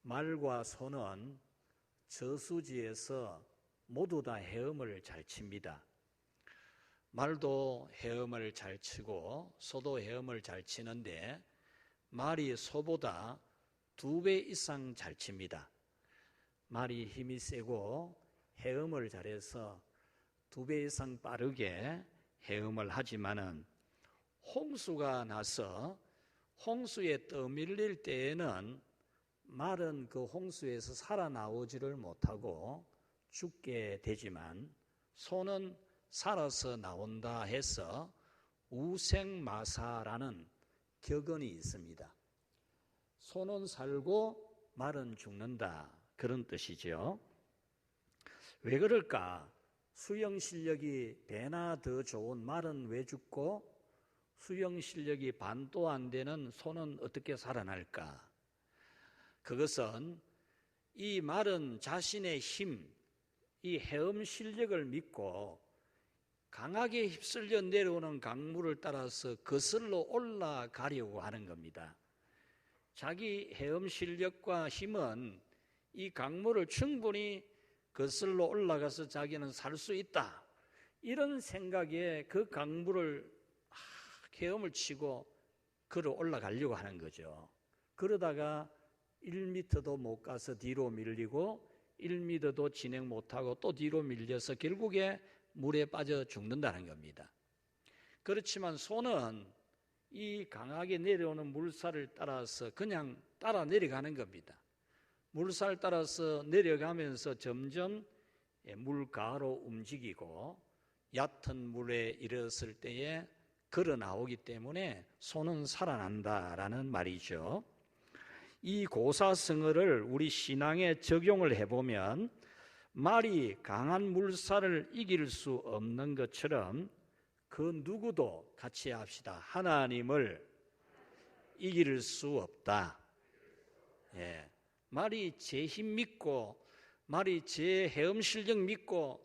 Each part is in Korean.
말과 소는 저수지에서 모두 다 헤엄을 잘 칩니다. 말도 헤엄을 잘 치고 소도 헤엄을 잘 치는데 말이 소보다 2배 이상 잘 칩니다. 말이 힘이 세고 헤엄을 잘해서 2배 이상 빠르게 헤엄을 하지만은 홍수가 나서 홍수에 떠밀릴 때에는 말은 그 홍수에서 살아나오지를 못하고 죽게 되지만 소는 살아서 나온다 해서 우생마사라는 격언이 있습니다. 소는 살고 말은 죽는다, 그런 뜻이죠. 왜 그럴까? 수영 실력이 배나 더 좋은 말은 왜 죽고 수영 실력이 반도 안 되는 소는 어떻게 살아날까? 그것은 이 말은 자신의 힘, 이 헤엄 실력을 믿고 강하게 휩쓸려 내려오는 강물을 따라서 거슬러 올라가려고 하는 겁니다. 자기 헤엄 실력과 힘은 이 강물을 충분히 거슬러 올라가서 자기는 살 수 있다, 이런 생각에 그 강물을 헤엄을 치고 걸어 올라가려고 하는 거죠. 그러다가 1m도 못 가서 뒤로 밀리고 1m도 진행 못하고 또 뒤로 밀려서 결국에 물에 빠져 죽는다는 겁니다. 그렇지만 소는 이 강하게 내려오는 물살을 따라서 그냥 따라 내려가는 겁니다. 물살 따라서 내려가면서 점점 물가로 움직이고 얕은 물에 이르렀을 때에 걸어 나오기 때문에 소는 살아난다라는 말이죠. 이 고사성어를 우리 신앙에 적용을 해보면 말이 강한 물살을 이길 수 없는 것처럼 그 누구도 같이 합시다. 하나님을 이길 수 없다. 예. 말이 제 힘 믿고 말이 제 헤엄 실력 믿고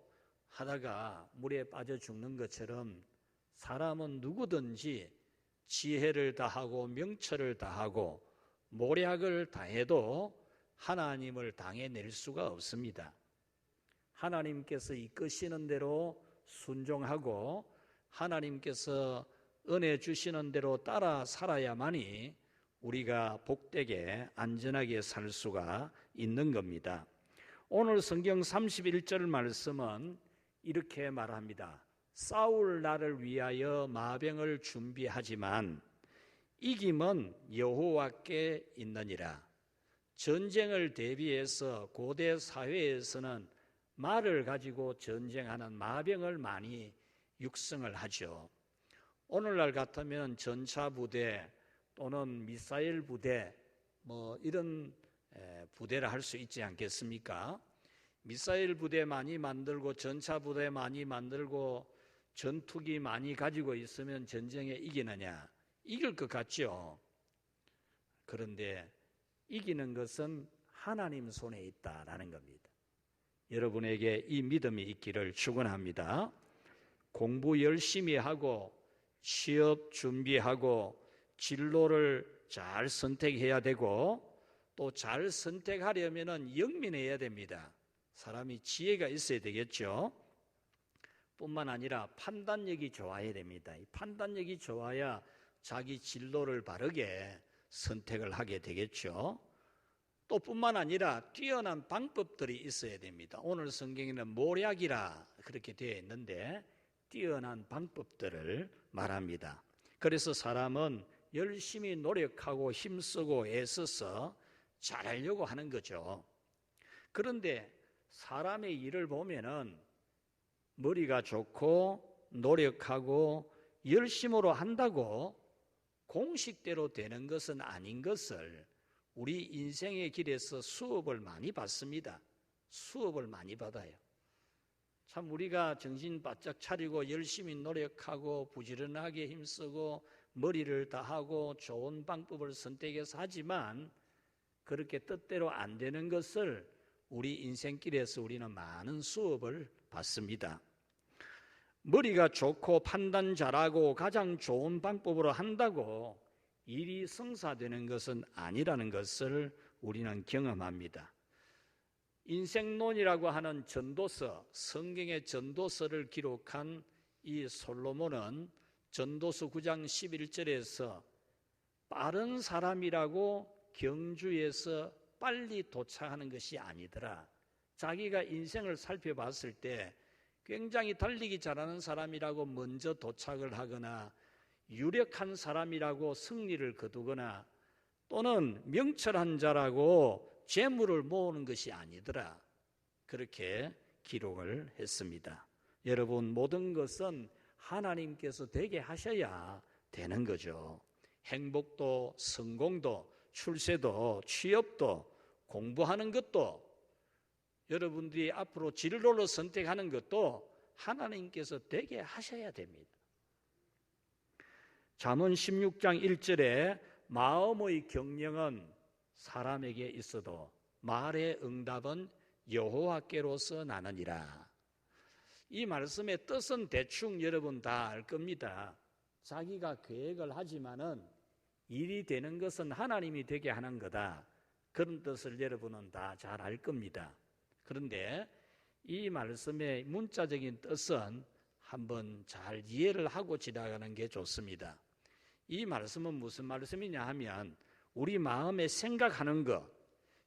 하다가 물에 빠져 죽는 것처럼 사람은 누구든지 지혜를 다하고 명철을 다하고 모략을 다해도 하나님을 당해낼 수가 없습니다. 하나님께서 이끄시는 대로 순종하고 하나님께서 은혜 주시는 대로 따라 살아야만이 우리가 복되게 안전하게 살 수가 있는 겁니다. 오늘 성경 31절 말씀은 이렇게 말합니다. 싸울 날을 위하여 마병을 준비하지만 이김은 여호와께 있느니라. 전쟁을 대비해서 고대 사회에서는 말을 가지고 전쟁하는 마병을 많이 육성을 하죠. 오늘날 같으면 전차부대 또는 미사일 부대 이런 부대를 할 수 있지 않겠습니까? 미사일 부대 많이 만들고 전차 부대 많이 만들고 전투기 많이 가지고 있으면 전쟁에 이기느냐? 이길 것 같죠. 그런데 이기는 것은 하나님 손에 있다라는 겁니다. 여러분에게 이 믿음이 있기를 축원합니다. 공부 열심히 하고 취업 준비하고 진로를 잘 선택해야 되고 또 잘 선택하려면 영민해야 됩니다. 사람이 지혜가 있어야 되겠죠. 뿐만 아니라 판단력이 좋아야 됩니다. 이 판단력이 좋아야 자기 진로를 바르게 선택을 하게 되겠죠. 또 뿐만 아니라 뛰어난 방법들이 있어야 됩니다. 오늘 성경에는 모략이라 그렇게 되어 있는데 뛰어난 방법들을 말합니다. 그래서 사람은 열심히 노력하고 힘쓰고 애써서 잘하려고 하는 거죠. 그런데 사람의 일을 보면은 머리가 좋고 노력하고 열심으로 한다고 공식대로 되는 것은 아닌 것을 우리 인생의 길에서 수업을 많이 받습니다. 수업을 많이 받아요. 참 우리가 정신 바짝 차리고 열심히 노력하고 부지런하게 힘쓰고 머리를 다하고 좋은 방법을 선택해서 하지만 그렇게 뜻대로 안 되는 것을 우리 인생길에서 우리는 많은 수업을 받습니다. 머리가 좋고 판단 잘하고 가장 좋은 방법으로 한다고 일이 성사되는 것은 아니라는 것을 우리는 경험합니다. 인생론이라고 하는 전도서, 성경의 전도서를 기록한 이 솔로몬은 전도서 9장 11절에서 빠른 사람이라고 경주에서 빨리 도착하는 것이 아니더라. 자기가 인생을 살펴봤을 때 굉장히 달리기 잘하는 사람이라고 먼저 도착을 하거나 유력한 사람이라고 승리를 거두거나 또는 명철한 자라고 재물을 모으는 것이 아니더라. 그렇게 기록을 했습니다. 여러분, 모든 것은 하나님께서 되게 하셔야 되는 거죠. 행복도, 성공도, 출세도, 취업도, 공부하는 것도, 여러분들이 앞으로 진로를 선택하는 것도 하나님께서 되게 하셔야 됩니다. 잠언 16장 1절에 마음의 경영은 사람에게 있어도 말의 응답은 여호와께로서 나느니라. 이 말씀의 뜻은 대충 여러분 다 알 겁니다. 자기가 계획을 하지만은 일이 되는 것은 하나님이 되게 하는 거다. 그런 뜻을 여러분은 다 잘 알 겁니다. 그런데 이 말씀의 문자적인 뜻은 한번 잘 이해를 하고 지나가는 게 좋습니다. 이 말씀은 무슨 말씀이냐 하면 우리 마음에 생각하는 것,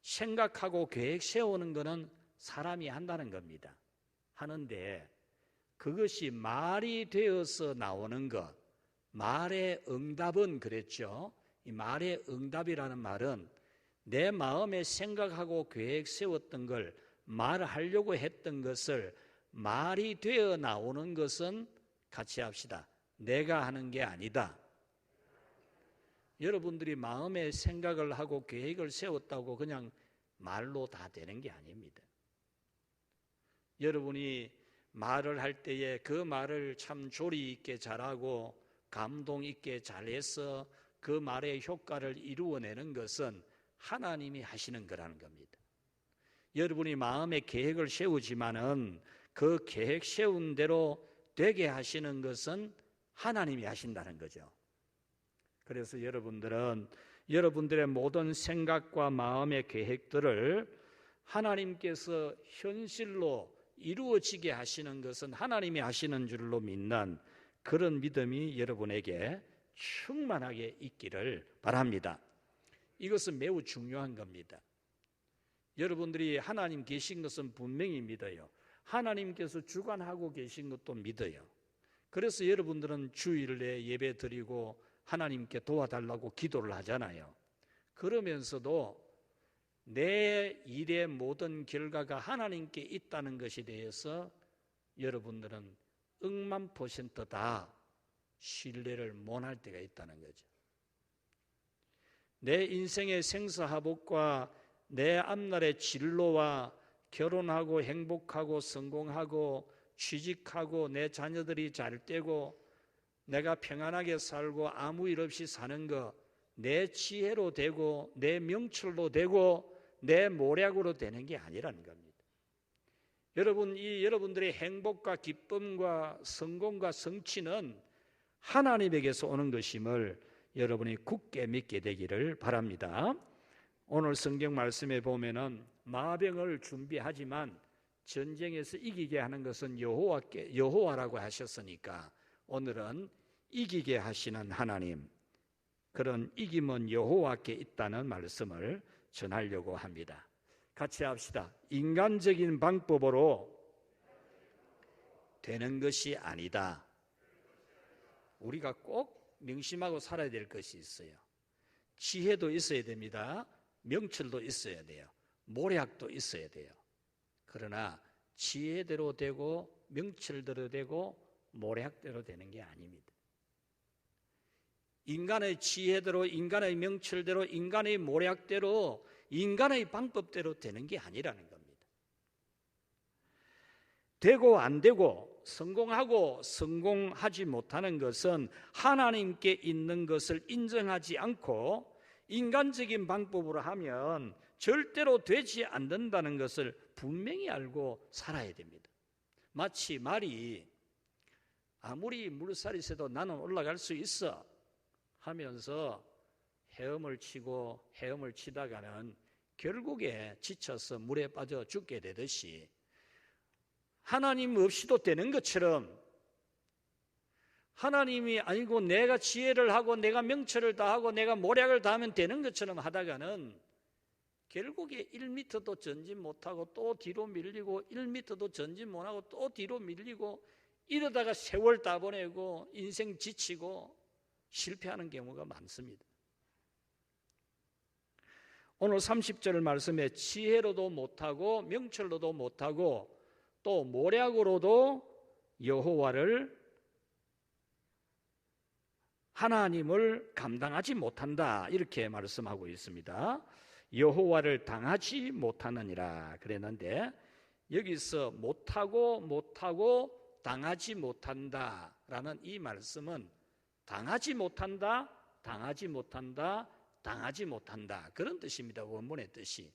생각하고 계획 세우는 것은 사람이 한다는 겁니다. 하는데 그것이 말이 되어서 나오는 것, 말의 응답은 그랬죠. 이 말의 응답이라는 말은 내 마음에 생각하고 계획 세웠던 걸 말하려고 했던 것을 말이 되어 나오는 것은 같이 합시다. 내가 하는 게 아니다. 여러분들이 마음에 생각을 하고 계획을 세웠다고 그냥 말로 다 되는 게 아닙니다. 여러분이 말을 할 때에 그 말을 참 조리 있게 잘하고 감동 있게 잘해서 그 말의 효과를 이루어내는 것은 하나님이 하시는 거라는 겁니다. 여러분이 마음에 계획을 세우지만은 그 계획 세운 대로 되게 하시는 것은 하나님이 하신다는 거죠. 그래서 여러분들은 여러분들의 모든 생각과 마음의 계획들을 하나님께서 현실로 이루어지게 하시는 것은 하나님이 하시는 줄로 믿는 그런 믿음이 여러분에게 충만하게 있기를 바랍니다. 이것은 매우 중요한 겁니다. 여러분들이 하나님 계신 것은 분명히 믿어요. 하나님께서 주관하고 계신 것도 믿어요. 그래서 여러분들은 주일에 예배 드리고 하나님께 도와달라고 기도를 하잖아요. 그러면서도 내 일의 모든 결과가 하나님께 있다는 것에 대해서 여러분들은 억만 % 다 신뢰를 못할 때가 있다는 거죠. 내 인생의 생사화복과 내 앞날의 진로와 결혼하고 행복하고 성공하고 취직하고 내 자녀들이 잘 되고 내가 평안하게 살고 아무 일 없이 사는 거 내 지혜로 되고 내 명철로 되고 내 모략으로 되는 게 아니라는 겁니다. 여러분들의 행복과 기쁨과 성공과 성취는 하나님에게서 오는 것임을 여러분이 굳게 믿게 되기를 바랍니다. 오늘 성경 말씀에 보면은 마병을 준비하지만 전쟁에서 이기게 하는 것은 여호와라고 하셨으니까 오늘은 이기게 하시는 하나님, 그런 이김은 여호와께 있다는 말씀을 전하려고 합니다. 같이 합시다. 인간적인 방법으로 되는 것이 아니다. 우리가 꼭 명심하고 살아야 될 것이 있어요. 지혜도 있어야 됩니다. 명철도 있어야 돼요. 모략도 있어야 돼요. 그러나 지혜대로 되고 명철대로 되고 모략대로 되는 게 아닙니다. 인간의 지혜대로, 인간의 명철대로, 인간의 모략대로, 인간의 방법대로 되는 게 아니라는 겁니다. 되고 안 되고 성공하고 성공하지 못하는 것은 하나님께 있는 것을 인정하지 않고 인간적인 방법으로 하면 절대로 되지 않는다는 것을 분명히 알고 살아야 됩니다. 마치 말이 아무리 물살이 새도 나는 올라갈 수 있어 하면서 헤엄을 치다가는 결국에 지쳐서 물에 빠져 죽게 되듯이 하나님 없이도 되는 것처럼 하나님이 아니고 내가 지혜를 하고 내가 명철을 다하고 내가 모략을 다하면 되는 것처럼 하다가는 결국에 1m도 전진 못하고 또 뒤로 밀리고 1m도 전진 못하고 또 뒤로 밀리고 이러다가 세월 다 보내고 인생 지치고 실패하는 경우가 많습니다. 오늘 30절 말씀에 지혜로도 못하고 명철로도 못하고 또 모략으로도 여호와를 하나님을 감당하지 못한다 이렇게 말씀하고 있습니다. 여호와를 당하지 못하느니라 그랬는데 여기서 못하고 당하지 못한다라는 이 말씀은 당하지 못한다 그런 뜻입니다. 원문의 뜻이.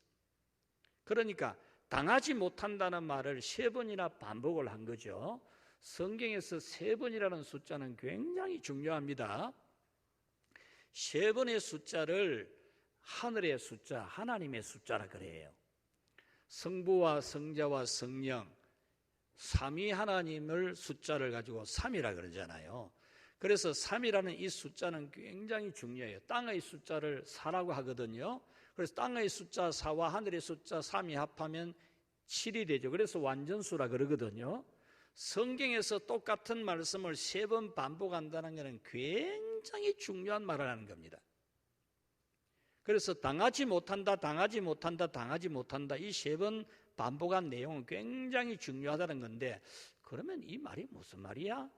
그러니까 당하지 못한다는 말을 3번이나 반복을 한 거죠. 성경에서 3번이라는 숫자는 굉장히 중요합니다. 3번의 숫자를 하늘의 숫자, 하나님의 숫자라 그래요. 성부와 성자와 성령, 삼위 하나님을 숫자를 가지고 3이라 그러잖아요. 그래서 3이라는 이 숫자는 굉장히 중요해요. 땅의 숫자를 4라고 하거든요. 그래서 땅의 숫자 4와 하늘의 숫자 3이 합하면 7이 되죠. 그래서 완전수라 그러거든요. 성경에서 똑같은 말씀을 3번 반복한다는 것은 굉장히 중요한 말을 하는 겁니다. 그래서 당하지 못한다 이 3번 반복한 내용은 굉장히 중요하다는 건데, 그러면 이 말이 무슨 말이야?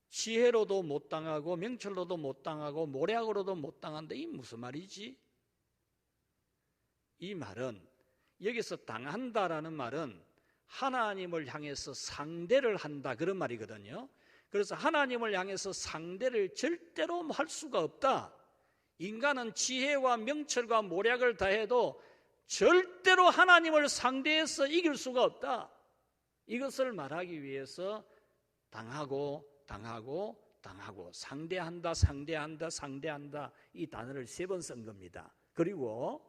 지혜로도 못 당하고 명철로도 못 당하고 모략으로도 못 당한다, 이 무슨 말이지? 이 말은, 여기서 당한다라는 말은 하나님을 향해서 상대를 한다 그런 말이거든요. 그래서 하나님을 향해서 상대를 절대로 할 수가 없다. 인간은 지혜와 명철과 모략을 다해도 절대로 하나님을 상대해서 이길 수가 없다. 이것을 말하기 위해서 당하고 상대한다 이 단어를 3번 쓴 겁니다. 그리고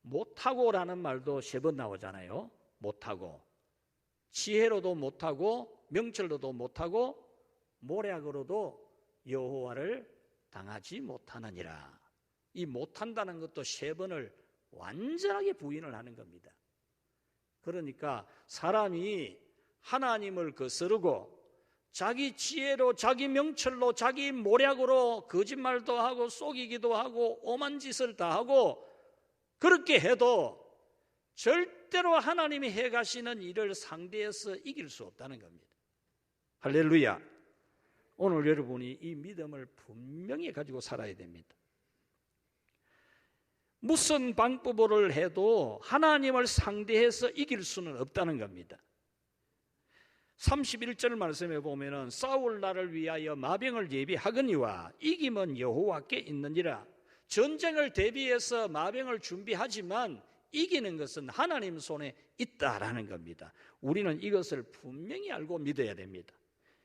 못하고라는 말도 3번 나오잖아요. 못하고, 지혜로도 못하고 명철로도 못하고 모략으로도 여호와를 당하지 못하느니라. 이 못한다는 것도 3번을 완전하게 부인을 하는 겁니다. 그러니까 사람이 하나님을 거스르고 자기 지혜로, 자기 명철로, 자기 모략으로 거짓말도 하고 속이기도 하고 오만 짓을 다 하고 그렇게 해도 절대로 하나님이 해가시는 일을 상대해서 이길 수 없다는 겁니다. 할렐루야. 오늘 여러분이 이 믿음을 분명히 가지고 살아야 됩니다. 무슨 방법을 해도 하나님을 상대해서 이길 수는 없다는 겁니다. 31절 말씀에 보면은 싸울 날을 위하여 마병을 예비하거니와 이김은 여호와께 있느니라. 전쟁을 대비해서 마병을 준비하지만 이기는 것은 하나님 손에 있다라는 겁니다. 우리는 이것을 분명히 알고 믿어야 됩니다.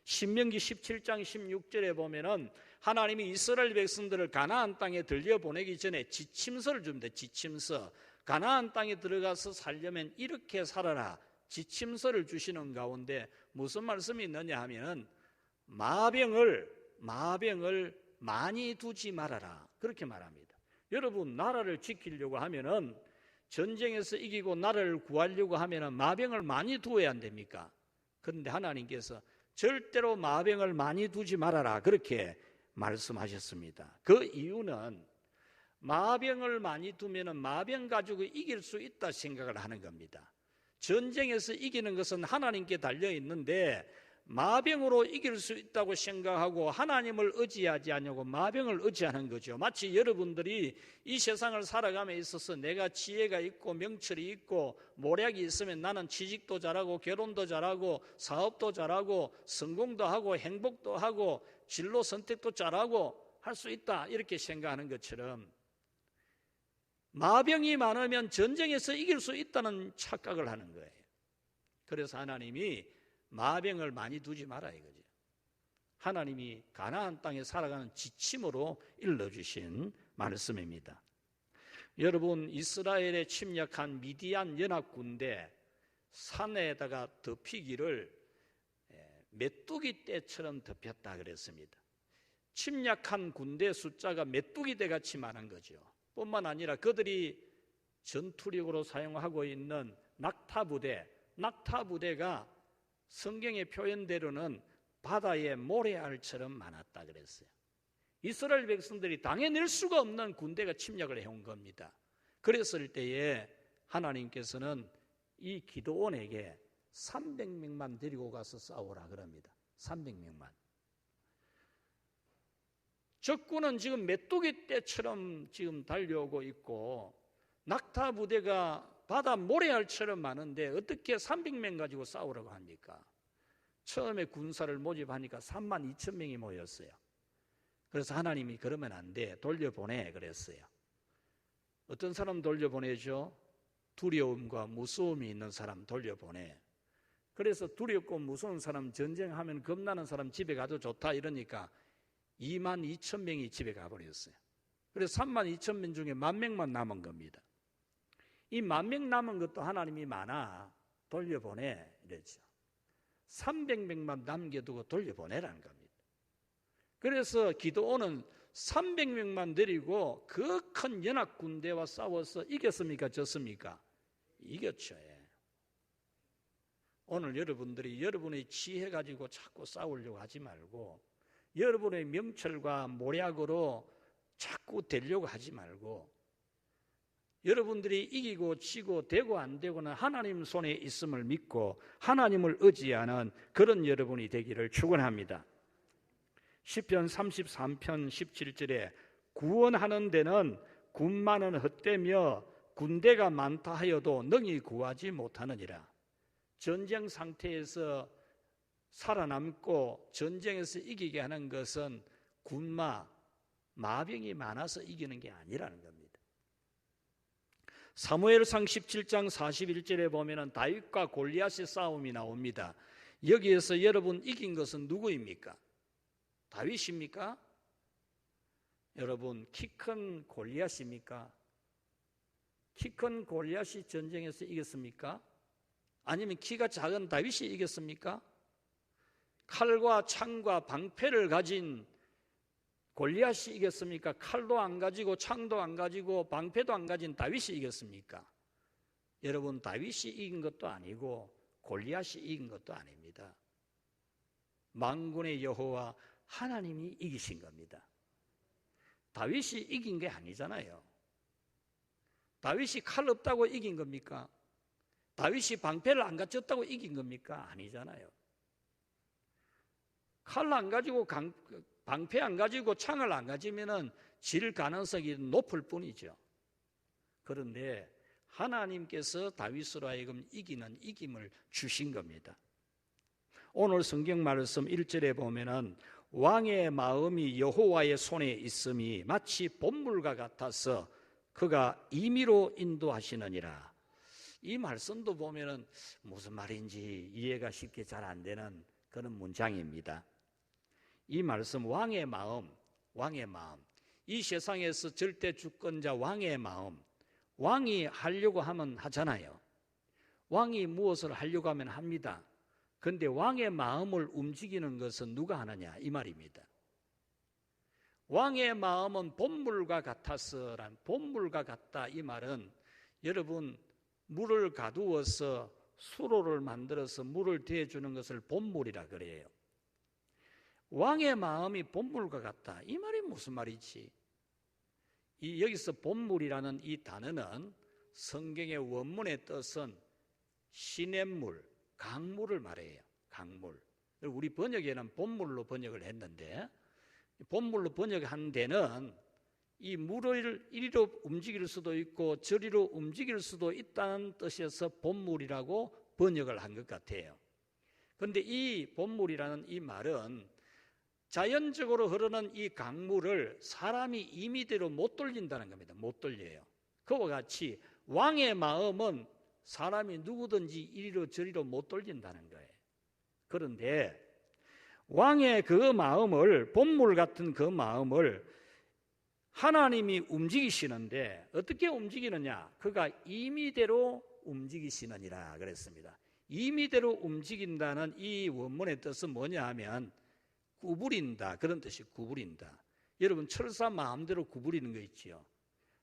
신명기 17장 16절에 보면은 하나님이 이스라엘 백성들을 가나안 땅에 들려보내기 전에 지침서를 줍니다. 지침서. 가나안 땅에 들어가서 살려면 이렇게 살아라. 지침서를 주시는 가운데 무슨 말씀이 있느냐 하면 마병을 많이 두지 말아라. 그렇게 말합니다. 여러분, 나라를 지키려고 하면은, 전쟁에서 이기고 나라를 구하려고 하면은 마병을 많이 두어야 안 됩니까? 그런데 하나님께서 절대로 마병을 많이 두지 말아라 그렇게 말씀하셨습니다. 그 이유는 마병을 많이 두면은 마병 가지고 이길 수 있다 생각을 하는 겁니다. 전쟁에서 이기는 것은 하나님께 달려 있는데 마병으로 이길 수 있다고 생각하고 하나님을 의지하지 않냐고 마병을 의지하는 거죠. 마치 여러분들이 이 세상을 살아감에 있어서 내가 지혜가 있고 명철이 있고 모략이 있으면 나는 취직도 잘하고 결혼도 잘하고 사업도 잘하고 성공도 하고 행복도 하고 진로 선택도 잘하고 할 수 있다 이렇게 생각하는 것처럼 마병이 많으면 전쟁에서 이길 수 있다는 착각을 하는 거예요. 그래서 하나님이 마병을 많이 두지 마라 이거죠. 하나님이 가나안 땅에 살아가는 지침으로 일러주신 말씀입니다. 여러분, 이스라엘에 침략한 미디안 연합군대 산에다가 덮이기를 메뚜기 떼처럼 덮였다 그랬습니다. 침략한 군대 숫자가 메뚜기 떼같이 많은 거죠. 뿐만 아니라 그들이 전투력으로 사용하고 있는 낙타부대가 성경의 표현대로는 바다의 모래알처럼 많았다 그랬어요. 이스라엘 백성들이 당해낼 수가 없는 군대가 침략을 해온 겁니다. 그랬을 때에 하나님께서는 이 기드온에게 300명만 데리고 가서 싸우라 그럽니다. 300명만. 적군은 지금 메뚜기 떼처럼 지금 달려오고 있고 낙타 부대가 바다 모래알처럼 많은데 어떻게 300명 가지고 싸우라고 합니까? 처음에 군사를 모집하니까 3만 2천 명이 모였어요. 그래서 하나님이 그러면 안 돼, 돌려보내 그랬어요. 어떤 사람 돌려보내죠? 두려움과 무서움이 있는 사람 돌려보내. 그래서 두렵고 무서운 사람, 전쟁하면 겁나는 사람 집에 가도 좋다 이러니까 2만 2천 명이 집에 가버렸어요. 그래서 3만 2천 명 중에 10,000명만 남은 겁니다. 이 10,000명 남은 것도 하나님이 많아 돌려보내 이랬죠. 300명만 남겨두고 돌려보내라는 겁니다. 그래서 기드온은 300명만 데리고 그 큰 연합군대와 싸워서 이겼습니까? 졌습니까? 이겼죠. 오늘 여러분들이 여러분의 지혜 가지고 자꾸 싸우려고 하지 말고 여러분의 명철과 모략으로 자꾸 되려고 하지 말고 여러분들이 이기고 지고 되고 안 되고는 하나님 손에 있음을 믿고 하나님을 의지하는 그런 여러분이 되기를 축원합니다. 시편 33편 17절에 구원하는 데는 군마는 헛되며 군대가 많다 하여도 능히 구하지 못하느니라. 전쟁 상태에서 살아남고 전쟁에서 이기게 하는 것은 군마, 마병이 많아서 이기는 게 아니라는 겁니다. 사무엘상 17장 41절에 보면 다윗과 골리앗의 싸움이 나옵니다. 여기에서 여러분 이긴 것은 누구입니까? 다윗입니까? 여러분 키 큰 골리앗입니까? 키 큰 골리앗이 전쟁에서 이겼습니까? 아니면 키가 작은 다윗이 이겼습니까? 칼과 창과 방패를 가진 골리앗이 이겼습니까? 칼도 안 가지고 창도 안 가지고 방패도 안 가진 다윗이 이겼습니까? 여러분 다윗이 이긴 것도 아니고 골리앗이 이긴 것도 아닙니다. 만군의 여호와 하나님이 이기신 겁니다. 다윗이 이긴 게 아니잖아요. 다윗이 칼 없다고 이긴 겁니까? 다윗이 방패를 안 갖췄다고 이긴 겁니까? 아니잖아요. 칼 안 가지고 방패 안 가지고 창을 안 가지면은 질 가능성이 높을 뿐이죠. 그런데 하나님께서 다윗으로 하여금 이기는 이김을 주신 겁니다. 오늘 성경 말씀 1절에 보면은 왕의 마음이 여호와의 손에 있음이 마치 봇물과 같아서 그가 임의로 인도하시느니라. 이 말씀도 보면은 무슨 말인지 이해가 쉽게 잘 안 되는 그런 문장입니다. 이 말씀 왕의 마음, 이 세상에서 절대 주권자 왕의 마음, 왕이 하려고 하면 하잖아요. 왕이 무엇을 하려고 하면 합니다. 그런데 왕의 마음을 움직이는 것은 누가 하느냐 이 말입니다. 왕의 마음은 봇물과 같아서란 봇물과 같다 이 말은 여러분 물을 가두어서 수로를 만들어서 물을 대주는 것을 봇물이라 그래요. 왕의 마음이 봇물과 같다 이 말이 무슨 말이지? 여기서 봇물이라는 이 단어는 성경의 원문의 뜻은 시냇물, 강물을 말해요. 강물. 우리 번역에는 봇물로 번역을 했는데 봇물로 번역한 데는 이 물을 이리로 움직일 수도 있고 저리로 움직일 수도 있다는 뜻에서 봇물이라고 번역을 한 것 같아요. 그런데 이 봇물이라는 이 말은 자연적으로 흐르는 이 강물을 사람이 임의대로 못 돌린다는 겁니다. 못 돌려요. 그와 같이 왕의 마음은 사람이 누구든지 이리로 저리로 못 돌린다는 거예요. 그런데 왕의 그 마음을 봇물 같은 그 마음을 하나님이 움직이시는데 어떻게 움직이느냐? 그가 임의대로 움직이시느니라 그랬습니다. 임의대로 움직인다는 이 원문의 뜻은 뭐냐 하면 구부린다, 그런 뜻이 구부린다. 여러분, 철사 마음대로 구부리는 거 있지요.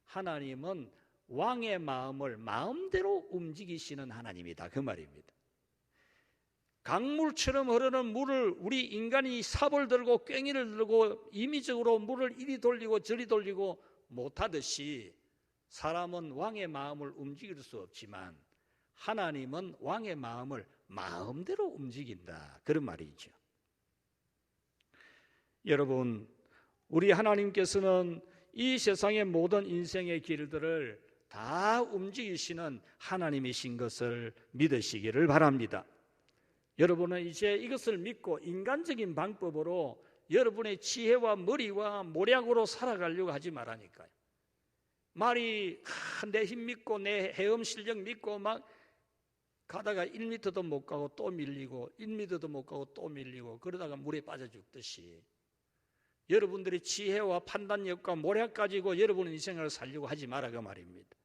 하나님은 왕의 마음을 마음대로 움직이시는 하나님이다, 그 말입니다. 강물처럼 흐르는 물을 우리 인간이 삽을 들고 꽹이를 들고 임의적으로 물을 이리 돌리고 저리 돌리고 못하듯이 사람은 왕의 마음을 움직일 수 없지만 하나님은 왕의 마음을 마음대로 움직인다, 그런 말이죠. 여러분, 우리 하나님께서는 이 세상의 모든 인생의 길들을 다 움직이시는 하나님이신 것을 믿으시기를 바랍니다. 여러분은 이제 이것을 믿고 인간적인 방법으로 여러분의 지혜와 머리와 모략으로 살아가려고 하지 말라니까요. 말이 내 힘 믿고 내 헤엄 실력 믿고 막 가다가 1m도 못 가고 또 밀리고 1m도 못 가고 또 밀리고 그러다가 물에 빠져 죽듯이 여러분들의 지혜와 판단력과 모략 가지고 여러분의 인생을 살려고 하지 마라, 그 말입니다.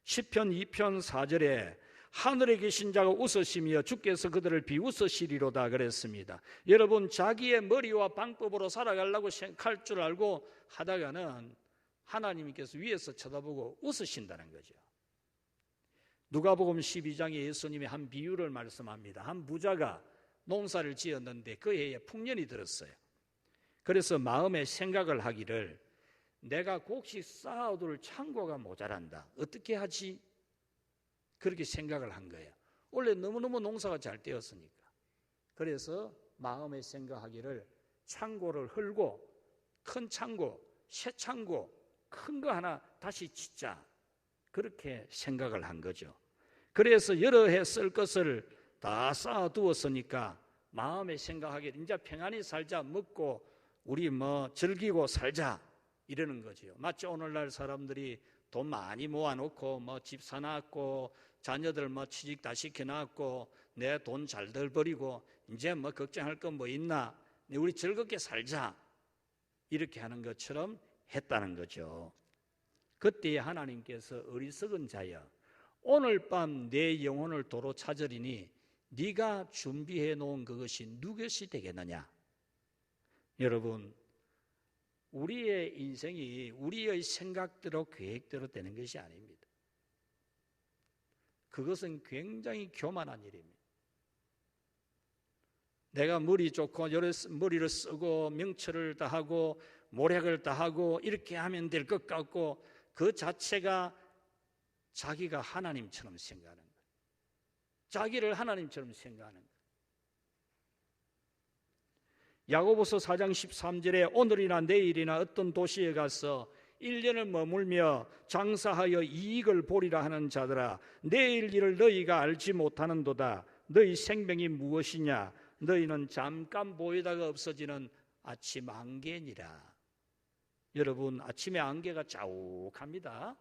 시편 2편 4절에 하늘에 계신 자가 웃으시며 주께서 그들을 비웃으시리로다 그랬습니다. 여러분, 자기의 머리와 방법으로 살아가려고 생각할 줄 알고 하다가는 하나님께서 위에서 쳐다보고 웃으신다는 거죠. 누가복음 12장에 예수님이 한 비유를 말씀합니다. 한 부자가 농사를 지었는데 그 해에 풍년이 들었어요. 그래서 마음에 생각을 하기를 내가 곡식 쌓아둘 창고가 모자란다. 어떻게 하지? 그렇게 생각을 한 거예요. 원래 너무너무 농사가 잘 되었으니까. 그래서 마음에 생각하기를 창고를 헐고 큰 창고, 새 창고, 큰 거 하나 다시 짓자. 그렇게 생각을 한 거죠. 그래서 여러 해 쓸 것을 다 쌓아두었으니까 마음에 생각하기를 이제 평안히 살자, 먹고 우리 즐기고 살자 이러는 거죠. 마치 오늘날 사람들이 돈 많이 모아놓고 집 사놨고 자녀들 취직 다 시켜놨고 내 돈 잘들 버리고 이제 걱정할 건 뭐 있나, 우리 즐겁게 살자 이렇게 하는 것처럼 했다는 거죠. 그때 하나님께서 어리석은 자여 오늘 밤 내 영혼을 도로 찾으리니 네가 준비해 놓은 그것이 누구것이 되겠느냐. 여러분, 우리의 인생이 우리의 생각대로 계획대로 되는 것이 아닙니다. 그것은 굉장히 교만한 일입니다. 내가 머리 좋고 머리를 쓰고 명철을 다하고 모략을 다하고 이렇게 하면 될 것 같고 그 자체가 자기가 하나님처럼 생각하는 거예요. 자기를 하나님처럼 생각하는 거예요. 야고보서 4장 13절에 오늘이나 내일이나 어떤 도시에 가서 1년을 머물며 장사하여 이익을 보리라 하는 자들아, 내일 일을 너희가 알지 못하는도다. 너희 생명이 무엇이냐? 너희는 잠깐 보이다가 없어지는 아침 안개니라. 여러분, 아침에 안개가 자욱합니다.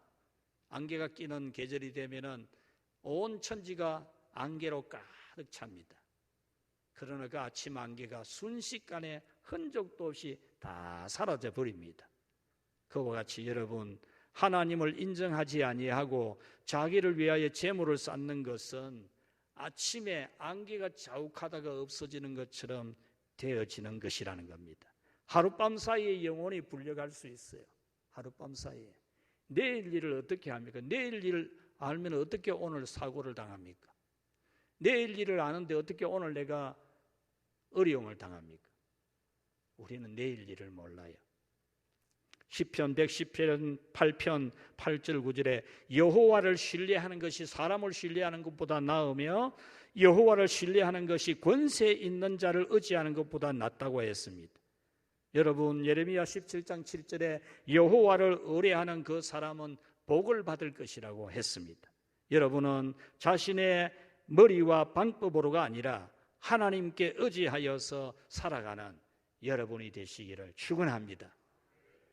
안개가 끼는 계절이 되면은 온 천지가 안개로 가득 찹니다. 그러나 그 아침 안개가 순식간에 흔적도 없이 다 사라져 버립니다. 그와 같이 여러분, 하나님을 인정하지 아니하고 자기를 위하여 재물을 쌓는 것은 아침에 안개가 자욱하다가 없어지는 것처럼 되어지는 것이라는 겁니다. 하룻밤 사이에 영혼이 불려갈 수 있어요. 하룻밤 사이에. 내일 일을 어떻게 합니까? 내일 일을 알면 어떻게 오늘 사고를 당합니까? 내일 일을 아는데 어떻게 오늘 내가 어려움을 당합니까? 우리는 내일 일을 몰라요. 시편 110편 8편 8절 9절에 여호와를 신뢰하는 것이 사람을 신뢰하는 것보다 나으며 여호와를 신뢰하는 것이 권세 있는 자를 의지하는 것보다 낫다고 했습니다. 여러분, 예레미야 17장 7절에 여호와를 의뢰하는 그 사람은 복을 받을 것이라고 했습니다. 여러분은 자신의 머리와 방법으로가 아니라 하나님께 의지하여서 살아가는 여러분이 되시기를 축원합니다.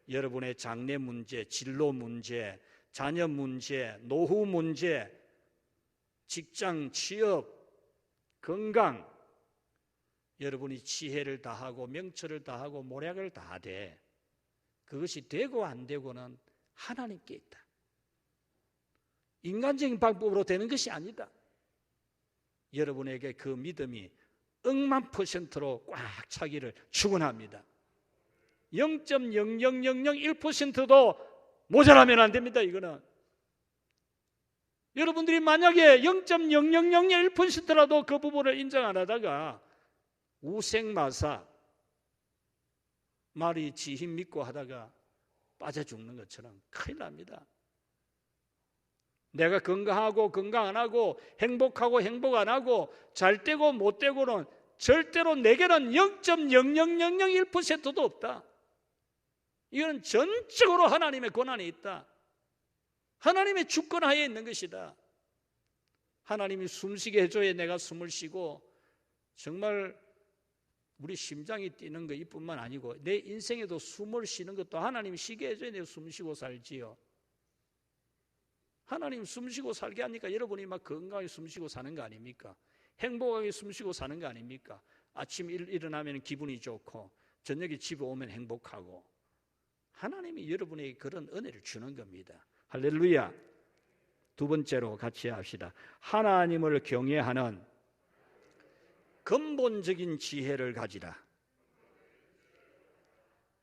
여러분의 장래 문제, 진로 문제, 자녀 문제, 노후 문제, 직장, 취업, 건강, 여러분이 지혜를 다하고 명철을 다하고 모략을 다하되 그것이 되고 안 되고는 하나님께 있다. 인간적인 방법으로 되는 것이 아니다. 여러분에게 그 믿음이 억만 %로 꽉 차기를 축원합니다. 0.00001%도 모자라면 안 됩니다. 이거는 여러분들이 만약에 0.00001%라도 그 부분을 인정 안 하다가 우생마사 말이 지힘 믿고 하다가 빠져 죽는 것처럼 큰일 납니다. 내가 건강하고 건강 안 하고 행복하고 행복 안 하고 잘 되고 못 되고는 절대로 내게는 0.00001%도 없다. 이건 전적으로 하나님의 권한이 있다. 하나님의 주권하에 있는 것이다. 하나님이 숨쉬게 해줘야 내가 숨을 쉬고 정말 우리 심장이 뛰는 거 이뿐만 아니고 내 인생에도 숨을 쉬는 것도 하나님이 쉬게 해줘야 내가 숨쉬고 살지요. 하나님 숨쉬고 살게 하니까 여러분이 막 건강하게 숨쉬고 사는 거 아닙니까? 행복하게 숨쉬고 사는 거 아닙니까? 아침 일어나면 기분이 좋고 저녁에 집에 오면 행복하고 하나님이 여러분에게 그런 은혜를 주는 겁니다. 할렐루야. 두 번째로 같이 합시다. 하나님을 경외하는 근본적인 지혜를 가지라.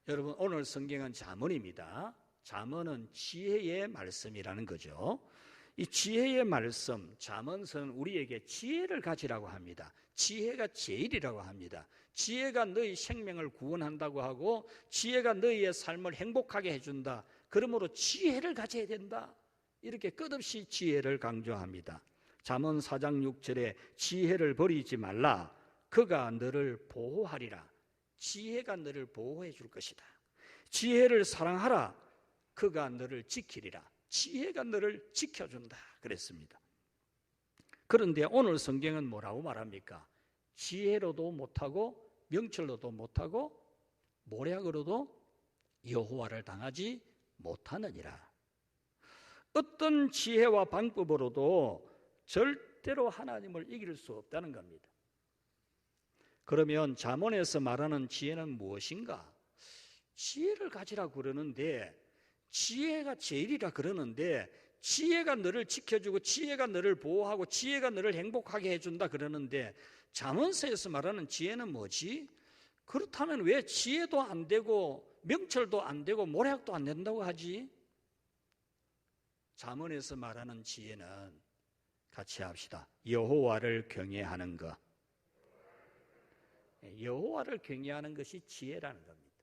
여러분 오늘 성경은 잠언입니다. 잠언은 지혜의 말씀이라는 거죠. 이 지혜의 말씀, 잠언서는 우리에게 지혜를 가지라고 합니다. 지혜가 제일이라고 합니다. 지혜가 너희 생명을 구원한다고 하고 지혜가 너희의 삶을 행복하게 해준다. 그러므로 지혜를 가져야 된다. 이렇게 끝없이 지혜를 강조합니다. 잠언 4장 6절에 지혜를 버리지 말라. 그가 너를 보호하리라. 지혜가 너를 보호해 줄 것이다. 지혜를 사랑하라. 그가 너를 지키리라. 지혜가 너를 지켜준다. 그랬습니다. 그런데 오늘 성경은 뭐라고 말합니까? 지혜로도 못하고 명철로도 못하고 모략으로도 여호와를 당하지 못하느니라. 어떤 지혜와 방법으로도 절대로 하나님을 이길 수 없다는 겁니다. 그러면 잠언에서 말하는 지혜는 무엇인가? 지혜를 가지라고 그러는데 지혜가 제일이라 그러는데 지혜가 너를 지켜주고 지혜가 너를 보호하고 지혜가 너를 행복하게 해준다 그러는데 잠언서에서 말하는 지혜는 뭐지? 그렇다면 왜 지혜도 안 되고 명철도 안 되고 모략도 안 된다고 하지? 잠언에서 말하는 지혜는 같이 합시다. 여호와를 경외하는 것. 여호와를 경외하는 것이 지혜라는 겁니다.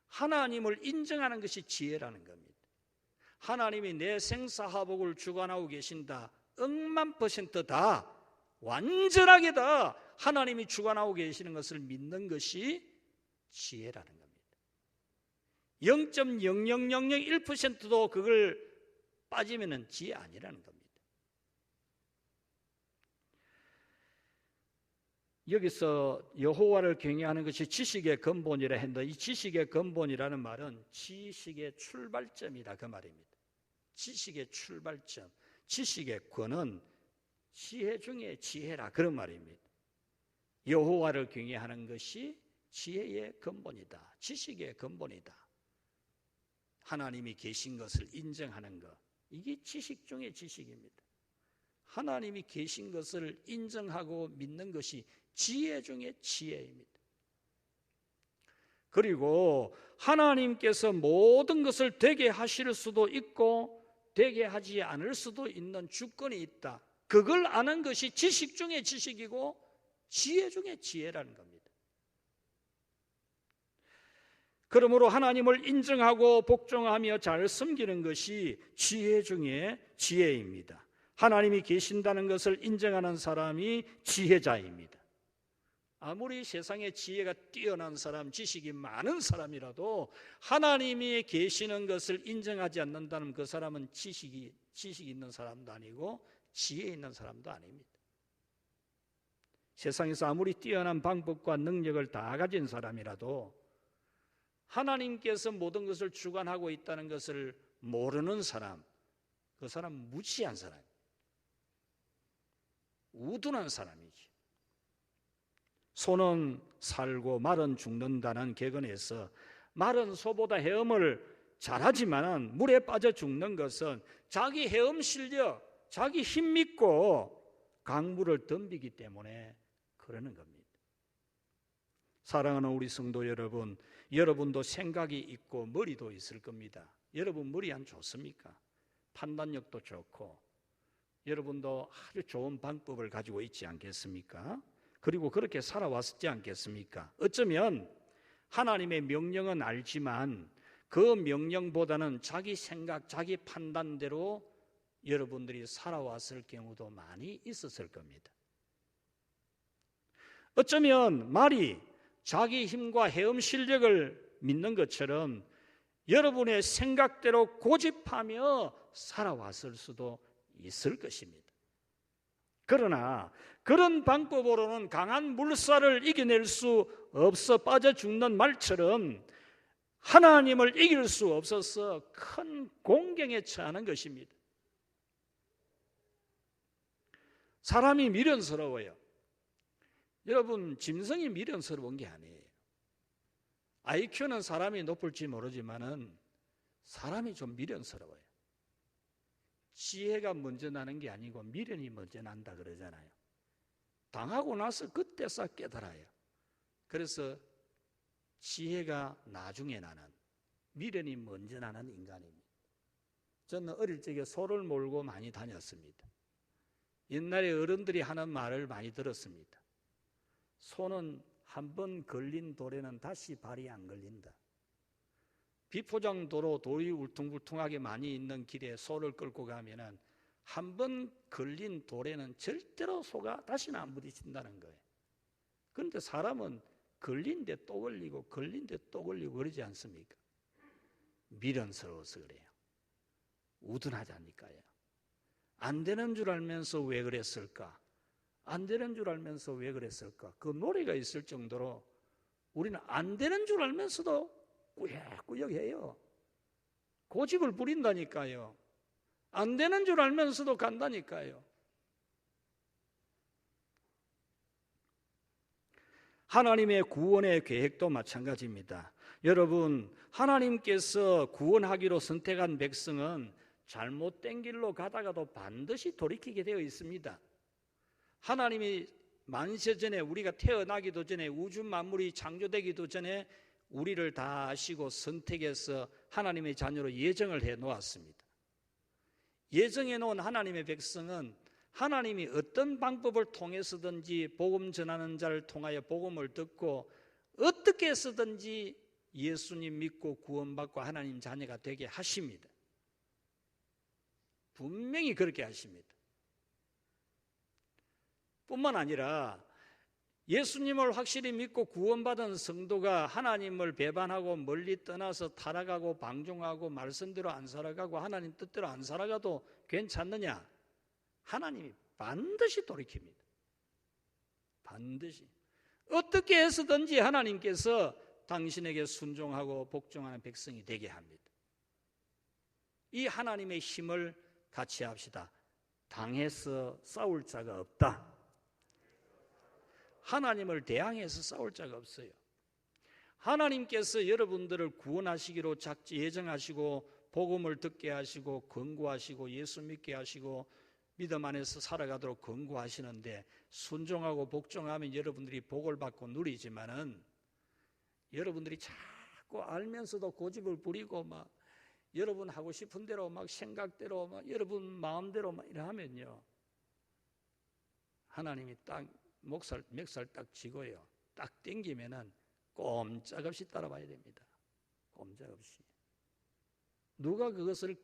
하나님을 인정하는 것이 지혜라는 겁니다. 하나님이 내 생사화복을 주관하고 계신다. 억만 % 다 완전하게 다 하나님이 주관하고 계시는 것을 믿는 것이 지혜라는 겁니다. 0.00001%도 그걸 빠지면 지혜 아니라는 겁니다. 여기서 여호와를 경외하는 것이 지식의 근본이라 했는데 이 지식의 근본이라는 말은 지식의 출발점이다 그 말입니다. 지식의 출발점, 지식의 근은 지혜 중에 지혜라 그런 말입니다. 여호와를 경외하는 것이 지혜의 근본이다. 지식의 근본이다. 하나님이 계신 것을 인정하는 것, 이게 지식 중에 지식입니다. 하나님이 계신 것을 인정하고 믿는 것이 지혜 중에 지혜입니다. 그리고 하나님께서 모든 것을 되게 하실 수도 있고 되게 하지 않을 수도 있는 주권이 있다. 그걸 아는 것이 지식 중에 지식이고 지혜 중에 지혜라는 겁니다. 그러므로 하나님을 인정하고 복종하며 잘 섬기는 것이 지혜 중에 지혜입니다. 하나님이 계신다는 것을 인정하는 사람이 지혜자입니다. 아무리 세상에 지혜가 뛰어난 사람, 지식이 많은 사람이라도 하나님이 계시는 것을 인정하지 않는다면 그 사람은 지식이 있는 사람도 아니고 지혜 있는 사람도 아닙니다. 세상에서 아무리 뛰어난 방법과 능력을 다 가진 사람이라도 하나님께서 모든 것을 주관하고 있다는 것을 모르는 사람, 그 사람 무지한 사람, 우둔한 사람이지. 소는 살고 말은 죽는다는 객언에서 마른 소보다 헤엄을 잘하지만 물에 빠져 죽는 것은 자기 헤엄 실력, 자기 힘 믿고 강물을 덤비기 때문에 그러는 겁니다. 사랑하는 우리 성도 여러분, 여러분도 생각이 있고 머리도 있을 겁니다. 여러분 머리 안 좋습니까? 판단력도 좋고 여러분도 아주 좋은 방법을 가지고 있지 않겠습니까? 그리고 그렇게 살아왔지 않겠습니까? 어쩌면 하나님의 명령은 알지만 그 명령보다는 자기 생각, 자기 판단대로 여러분들이 살아왔을 경우도 많이 있었을 겁니다. 어쩌면 말이 자기 힘과 헤엄 실력을 믿는 것처럼 여러분의 생각대로 고집하며 살아왔을 수도 있을 것입니다. 그러나 그런 방법으로는 강한 물살을 이겨낼 수 없어 빠져 죽는 말처럼 하나님을 이길 수 없어서 큰 공경에 처하는 것입니다. 사람이 미련스러워요. 여러분, 짐승이 미련스러운 게 아니에요. IQ는 사람이 높을지 모르지만은 사람이 좀 미련스러워요. 지혜가 먼저 나는 게 아니고 미련이 먼저 난다 그러잖아요. 당하고 나서 그때서 깨달아요. 그래서 지혜가 나중에 나는, 미련이 먼저 나는 인간입니다. 저는 어릴 적에 소를 몰고 많이 다녔습니다. 옛날에 어른들이 하는 말을 많이 들었습니다. 소는 한 번 걸린 돌에는 다시 발이 안 걸린다. 비포장도로 돌이 울퉁불퉁하게 많이 있는 길에 소를 끌고 가면은 한 번 걸린 돌에는 절대로 소가 다시는 안 부딪힌다는 거예요. 그런데 사람은 걸린 데 또 걸리고 걸린 데 또 걸리고 그러지 않습니까? 미련스러워서 그래요. 우둔하자니까요. 안 되는 줄 알면서 왜 그랬을까? 안 되는 줄 알면서 왜 그랬을까? 그 노래가 있을 정도로 우리는 안 되는 줄 알면서도 꾸역꾸역해요. 고집을 부린다니까요. 안 되는 줄 알면서도 간다니까요. 하나님의 구원의 계획도 마찬가지입니다. 여러분, 하나님께서 구원하기로 선택한 백성은 잘못된 길로 가다가도 반드시 돌이키게 되어 있습니다. 하나님이 만세전에, 우리가 태어나기도 전에, 우주 만물이 창조되기도 전에 우리를 다 아시고 선택해서 하나님의 자녀로 예정을 해 놓았습니다. 예정해 놓은 하나님의 백성은 하나님이 어떤 방법을 통해서든지 복음 전하는 자를 통하여 복음을 듣고 어떻게 해서든지 예수님 믿고 구원받고 하나님 자녀가 되게 하십니다. 분명히 그렇게 하십니다. 뿐만 아니라 예수님을 확실히 믿고 구원받은 성도가 하나님을 배반하고 멀리 떠나서 타락하고 방종하고 말씀대로 안 살아가고 하나님 뜻대로 안 살아가도 괜찮느냐? 하나님이 반드시 돌이킵니다. 반드시. 어떻게 해서든지 하나님께서 당신에게 순종하고 복종하는 백성이 되게 합니다. 이 하나님의 힘을 같이 합시다. 당해서 싸울 자가 없다. 하나님을 대항해서 싸울 자가 없어요. 하나님께서 여러분들을 구원하시기로 예정하시고 복음을 듣게 하시고 권고하시고 예수 믿게 하시고 믿음 안에서 살아가도록 권고하시는데 순종하고 복종하면 여러분들이 복을 받고 누리지만은 여러분들이 자꾸 알면서도 고집을 부리고 막 여러분 하고 싶은 대로 막 생각대로 막 여러분 마음대로 막 이러면요, 하나님이 딱 멱살 딱 쥐고요, 딱 당기면은 꼼짝없이 따라봐야 됩니다. 꼼짝없이. 누가 그것을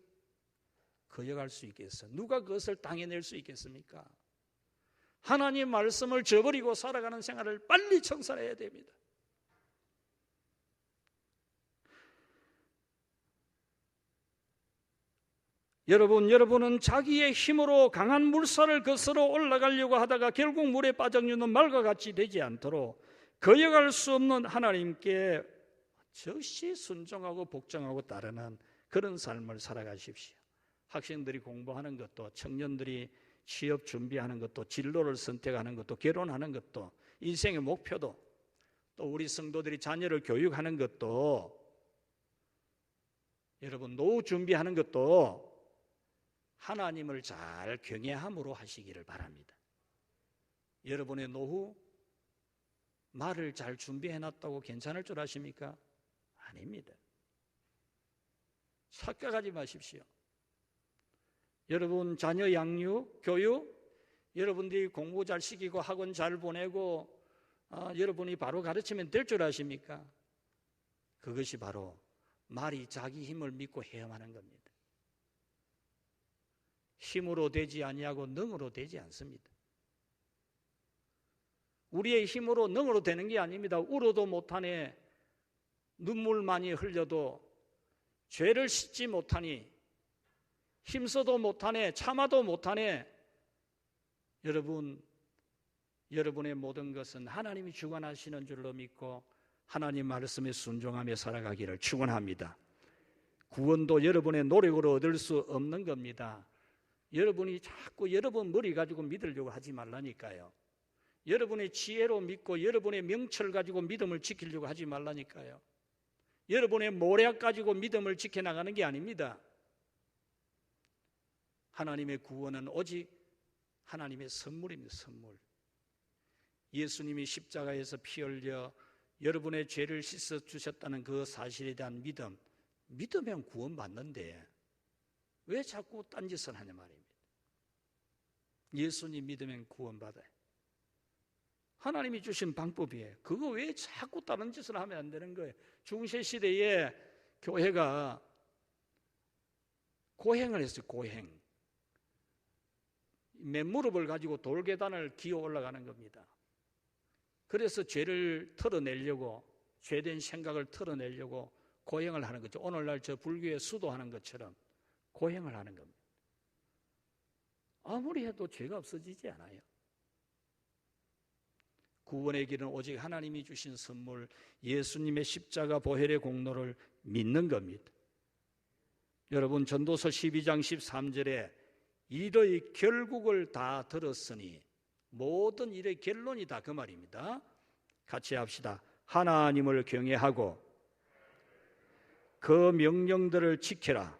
거역할 수 있겠어? 누가 그것을 당해낼 수 있겠습니까? 하나님 말씀을 저버리고 살아가는 생활을 빨리 청산해야 됩니다. 여러분은 자기의 힘으로 강한 물살을 거스러 올라가려고 하다가 결국 물에 빠져 죽는 말과 같이 되지 않도록 거역할 수 없는 하나님께 즉시 순종하고 복종하고 따르는 그런 삶을 살아가십시오. 학생들이 공부하는 것도, 청년들이 취업 준비하는 것도, 진로를 선택하는 것도, 결혼하는 것도, 인생의 목표도, 또 우리 성도들이 자녀를 교육하는 것도 여러분 노후 준비하는 것도 하나님을 잘 경외함으로 하시기를 바랍니다. 여러분의 노후 말을 잘 준비해놨다고 괜찮을 줄 아십니까? 아닙니다. 착각하지 마십시오. 여러분 자녀 양육, 교육, 여러분들이 공부 잘 시키고 학원 잘 보내고 여러분이 바로 가르치면 될 줄 아십니까? 그것이 바로 말이 자기 힘을 믿고 헤엄하는 겁니다. 힘으로 되지 아니하고 능으로 되지 않습니다. 우리의 힘으로 능으로 되는 게 아닙니다. 울어도 못하네, 눈물 많이 흘려도 죄를 씻지 못하니, 힘써도 못하네, 참아도 못하네. 여러분, 여러분의 모든 것은 하나님이 주관하시는 줄로 믿고 하나님 말씀에 순종하며 살아가기를 축원합니다. 구원도 여러분의 노력으로 얻을 수 없는 겁니다. 여러분이 자꾸 여러분 머리 가지고 믿으려고 하지 말라니까요. 여러분의 지혜로 믿고 여러분의 명철 가지고 믿음을 지키려고 하지 말라니까요. 여러분의 모략 가지고 믿음을 지켜나가는 게 아닙니다. 하나님의 구원은 오직 하나님의 선물입니다. 선물. 예수님이 십자가에서 피 흘려 여러분의 죄를 씻어주셨다는 그 사실에 대한 믿음, 믿으면 구원받는데 왜 자꾸 딴짓을 하냐 말입니다. 예수님 믿으면 구원받아요. 하나님이 주신 방법이에요. 그거 왜 자꾸 다른 짓을 하면 안 되는 거예요. 중세시대에 교회가 고행을 했어요. 고행. 맨무릎을 가지고 돌계단을 기어 올라가는 겁니다. 그래서 죄를 털어내려고, 죄된 생각을 털어내려고 고행을 하는 거죠. 오늘날 저 불교에 수도하는 것처럼 고행을 하는 겁니다. 아무리 해도 죄가 없어지지 않아요. 구원의 길은 오직 하나님이 주신 선물, 예수님의 십자가 보혈의 공로를 믿는 겁니다. 여러분 전도서 12장 13절에 일의 결국을 다 들었으니 모든 일의 결론이다, 그 말입니다. 같이 합시다. 하나님을 경외하고 그 명령들을 지켜라.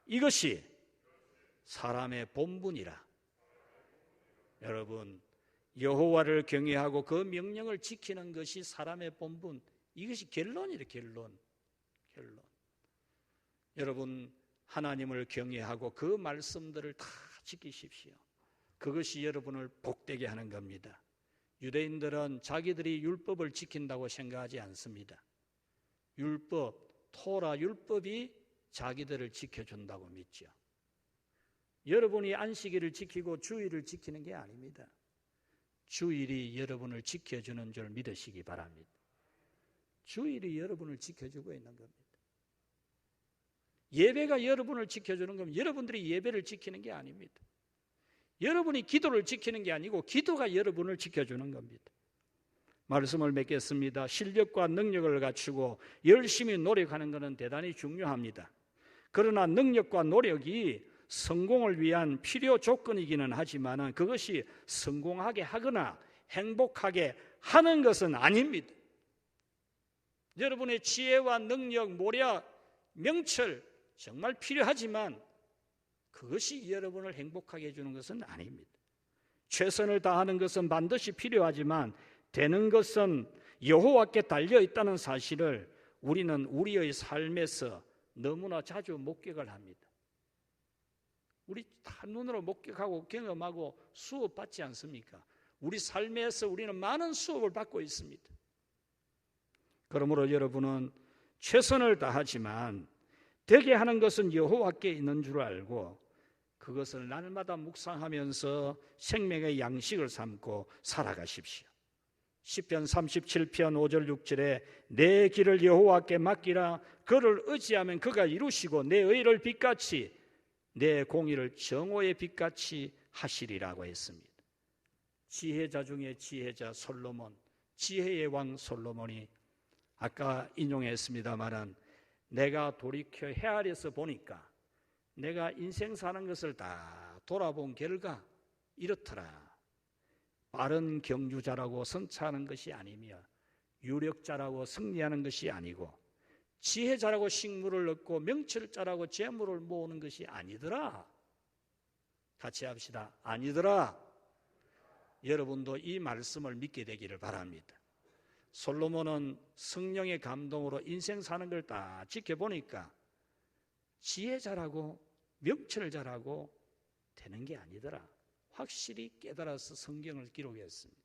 이것이 사람의 본분이라. 여러분 여호와를 경외하고 그 명령을 지키는 것이 사람의 본분, 이것이 결론이래. 결론. 여러분 하나님을 경외하고 그 말씀들을 다 지키십시오. 그것이 여러분을 복되게 하는 겁니다. 유대인들은 자기들이 율법을 지킨다고 생각하지 않습니다. 율법, 토라 율법이 자기들을 지켜준다고 믿죠. 여러분이 안식일을 지키고 주일을 지키는 게 아닙니다. 주일이 여러분을 지켜주는 줄 믿으시기 바랍니다. 주일이 여러분을 지켜주고 있는 겁니다. 예배가 여러분을 지켜주는 겁니다. 여러분들이 예배를 지키는 게 아닙니다. 여러분이 기도를 지키는 게 아니고 기도가 여러분을 지켜주는 겁니다. 말씀을 맺겠습니다. 실력과 능력을 갖추고 열심히 노력하는 것은 대단히 중요합니다. 그러나 능력과 노력이 성공을 위한 필요 조건이기는 하지만 그것이 성공하게 하거나 행복하게 하는 것은 아닙니다. 여러분의 지혜와 능력, 모략, 명철 정말 필요하지만 그것이 여러분을 행복하게 해주는 것은 아닙니다. 최선을 다하는 것은 반드시 필요하지만 되는 것은 여호와께 달려있다는 사실을 우리는 우리의 삶에서 너무나 자주 목격을 합니다. 우리 다 눈으로 목격하고 경험하고 수업 받지 않습니까? 우리 삶에서 우리는 많은 수업을 받고 있습니다. 그러므로 여러분은 최선을 다하지만 되게 하는 것은 여호와께 있는 줄 알고 그것을 날마다 묵상하면서 생명의 양식을 삼고 살아가십시오. 시편 37편 5절 6절에 내 길을 여호와께 맡기라. 그를 의지하면 그가 이루시고 내 의를 빛같이 내 공의를 정오의 빛같이 하시리라고 했습니다. 지혜자 중에 지혜자 솔로몬, 지혜의 왕 솔로몬이 아까 인용했습니다마는 내가 돌이켜 헤아려서 보니까 내가 인생 사는 것을 다 돌아본 결과 이렇더라. 빠른 경주자라고 선차하는 것이 아니며 유력자라고 승리하는 것이 아니고 지혜 자라고 식물을 얻고 명철 자라고 재물을 모으는 것이 아니더라. 같이 합시다. 아니더라. 여러분도 이 말씀을 믿게 되기를 바랍니다. 솔로몬은 성령의 감동으로 인생 사는 걸 다 지켜보니까 지혜 자라고 명철 자라고 되는 게 아니더라. 확실히 깨달아서 성경을 기록했습니다.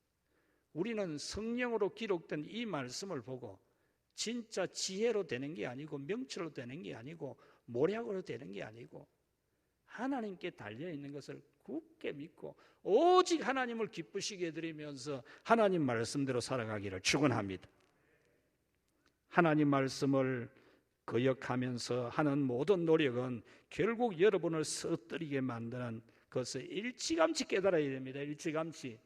우리는 성령으로 기록된 이 말씀을 보고 진짜 지혜로 되는 게 아니고 명철로 되는 게 아니고 모략으로 되는 게 아니고 하나님께 달려있는 것을 굳게 믿고 오직 하나님을 기쁘시게 해드리면서 하나님 말씀대로 살아가기를 축원합니다. 하나님 말씀을 거역하면서 하는 모든 노력은 결국 여러분을 쓰러뜨리게 만드는 것을 일찌감치 깨달아야 됩니다. 일찌감치.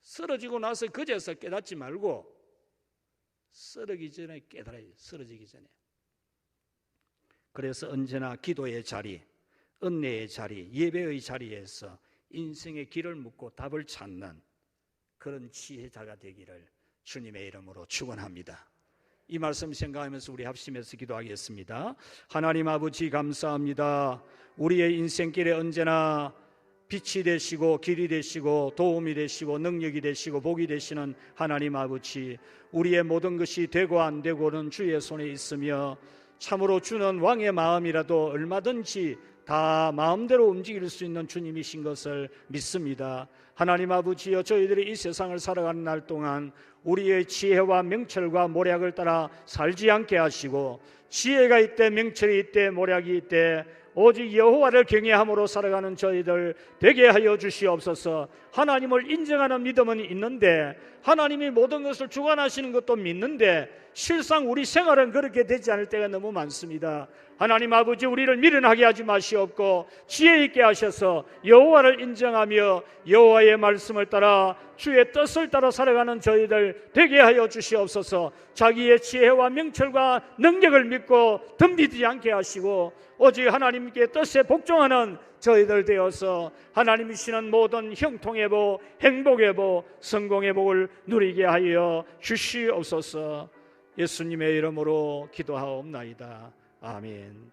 쓰러지고 나서 그제서 깨닫지 말고 쓰러지기 전에 깨달아야 돼요. 쓰러지기 전에. 그래서 언제나 기도의 자리, 은혜의 자리, 예배의 자리에서 인생의 길을 묻고 답을 찾는 그런 지혜자가 되기를 주님의 이름으로 축원합니다. 이 말씀 생각하면서 우리 합심해서 기도하겠습니다. 하나님 아버지 감사합니다. 우리의 인생길에 언제나 빛이 되시고 길이 되시고 도움이 되시고 능력이 되시고 복이 되시는 하나님 아버지, 우리의 모든 것이 되고 안 되고는 주의 손에 있으며 참으로 주는 왕의 마음이라도 얼마든지 다 마음대로 움직일 수 있는 주님이신 것을 믿습니다. 하나님 아버지여, 저희들이 이 세상을 살아가는 날 동안 우리의 지혜와 명철과 모략을 따라 살지 않게 하시고, 지혜가 있대 명철이 있대 모략이 있대 오직 여호와를 경외함으로 살아가는 저희들 되게 하여 주시옵소서. 하나님을 인정하는 믿음은 있는데, 하나님이 모든 것을 주관하시는 것도 믿는데 실상 우리 생활은 그렇게 되지 않을 때가 너무 많습니다. 하나님 아버지, 우리를 미련하게 하지 마시옵고 지혜 있게 하셔서 여호와를 인정하며 여호와의 말씀을 따라 주의 뜻을 따라 살아가는 저희들 되게 하여 주시옵소서. 자기의 지혜와 명철과 능력을 믿고 덤비지 않게 하시고 오직 하나님께 뜻에 복종하는 저희들 되어서 하나님이시는 모든 형통의 복, 행복의 복, 성공의 복을 누리게 하여 주시옵소서. 예수님의 이름으로 기도하옵나이다. 아멘.